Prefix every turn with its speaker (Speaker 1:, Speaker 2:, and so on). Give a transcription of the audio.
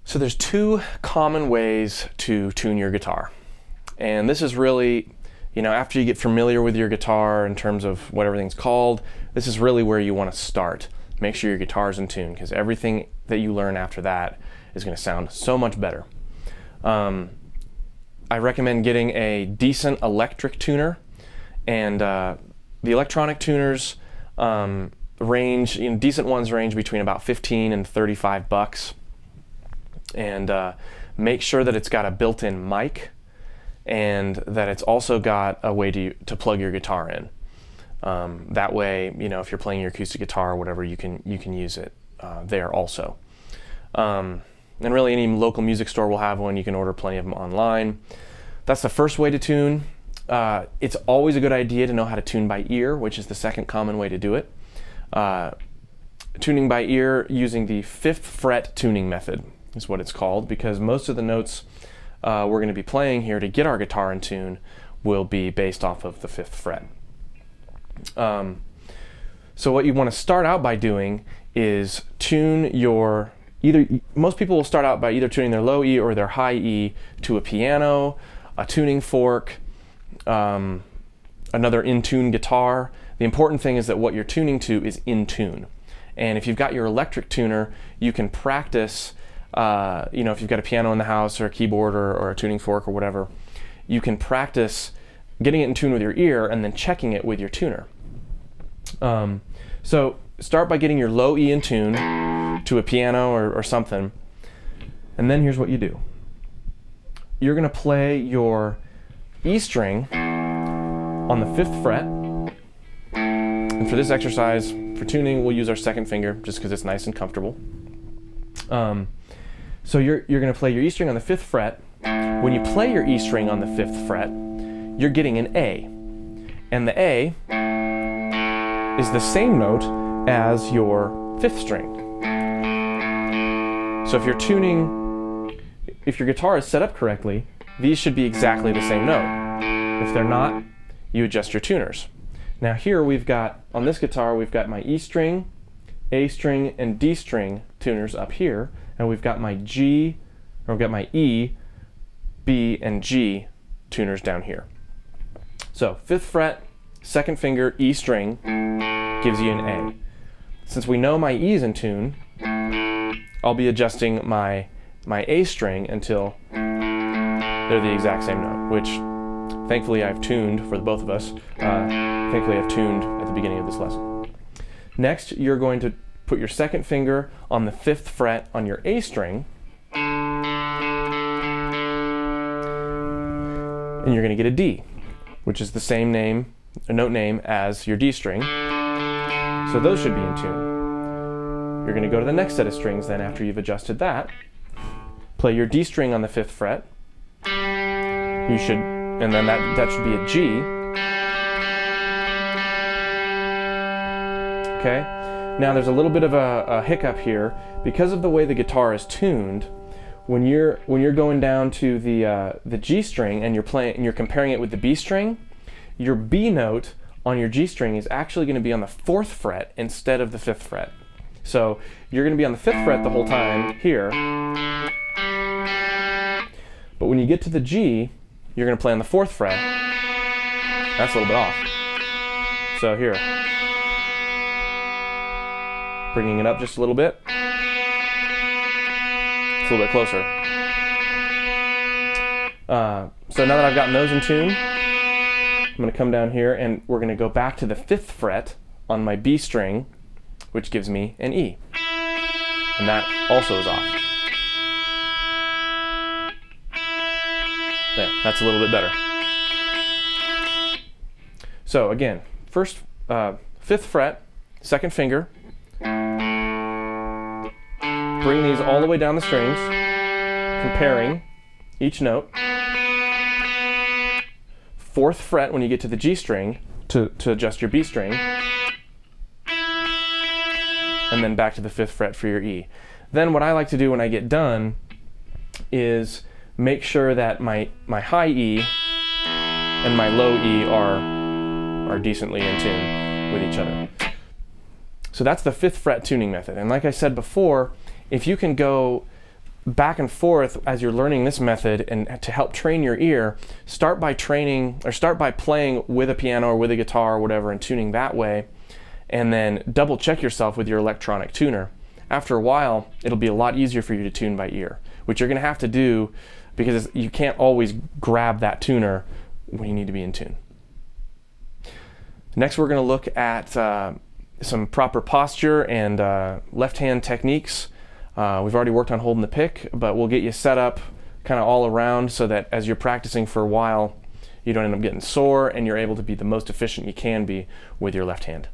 Speaker 1: So there's two common ways to tune your guitar. And this is really, after you get familiar with your guitar in terms of what everything's called, this is really where you want to start. Make sure your guitar's in tune, because everything that you learn after that is going to sound so much better. I recommend getting a decent electric tuner, and the electronic tuners range, decent ones range between about 15 and 35 bucks. And make sure that it's got a built-in mic and that it's also got a way to plug your guitar in. That way, if you're playing your acoustic guitar or whatever, you can use it there also. And really, any local music store will have one. You can order plenty of them online. That's the first way to tune. It's always a good idea to know how to tune by ear, which is the second common way to do it. Tuning by ear using the 5th fret tuning method is what it's called, because most of the notes we're going to be playing here to get our guitar in tune will be based off of the 5th fret. So what you want to start out by doing is tune your, most people will start out by either tuning their low E or their high E to a piano, a tuning fork, another in-tune guitar. The important thing is that what you're tuning to is in tune. And if you've got your electric tuner, you can practice, if you've got a piano in the house or a keyboard or a tuning fork or whatever, you can practice getting it in tune with your ear and then checking it with your tuner. So start by getting your low E in tune to a piano or something, and then here's what you do. You're going to play your E string on the 5th fret, and for this exercise, for tuning, we'll use our 2nd finger just because it's nice and comfortable. So you're going to play your E string on the 5th fret. When you play your E string on the 5th fret, you're getting an A. And the A is the same note as your 5th string. So if you're tuning, if your guitar is set up correctly, these should be exactly the same note. If they're not, you adjust your tuners. Now here we've got, on this guitar, we've got my E string, A string, and D string tuners up here, and we've got my G, or we've got my E, B, and G tuners down here. So 5th fret, 2nd finger, E string gives you an A. Since we know my E is in tune, I'll be adjusting my A string until they're the exact same note, which thankfully I've tuned for the both of us. Thankfully I've tuned at the beginning of this lesson. Next, you're going to put your 2nd finger on the 5th fret on your A string, and you're going to get a D, which is the same name, a note name, as your D string. So those should be in tune. You're going to go to the next set of strings then after you've adjusted that. Play your D string on the 5th fret. You should, and then that should be a G. Okay? Now there's a little bit of a hiccup here. Because of the way the guitar is tuned, when you're going down to the G string and you're comparing it with the B string, your B note on your G string is actually going to be on the 4th fret instead of the 5th fret. So you're going to be on the 5th fret the whole time here, but when you get to the G, you're going to play on the 4th fret. That's a little bit off. So here, bringing it up just a little bit. It's a little bit closer. So now that I've gotten those in tune, I'm going to come down here and we're going to go back to the 5th fret on my B string, which gives me an E. And that also is off. There, that's a little bit better. So again, first 5th fret, 2nd finger, bring these all the way down the strings, comparing each note. 4th fret when you get to the G string to adjust your B string, and then back to the 5th fret for your E. Then what I like to do when I get done is make sure that my high E and my low E are decently in tune with each other. So that's the 5th fret tuning method. And like I said before, if you can go back and forth as you're learning this method, and to help train your ear, start by playing with a piano or with a guitar or whatever and tuning that way, and then double check yourself with your electronic tuner. After a while, it'll be a lot easier for you to tune by ear, which you're going to have to do because you can't always grab that tuner when you need to be in tune. Next, we're going to look at some proper posture and left hand techniques. We've already worked on holding the pick, but we'll get you set up kind of all around so that as you're practicing for a while, you don't end up getting sore and you're able to be the most efficient you can be with your left hand.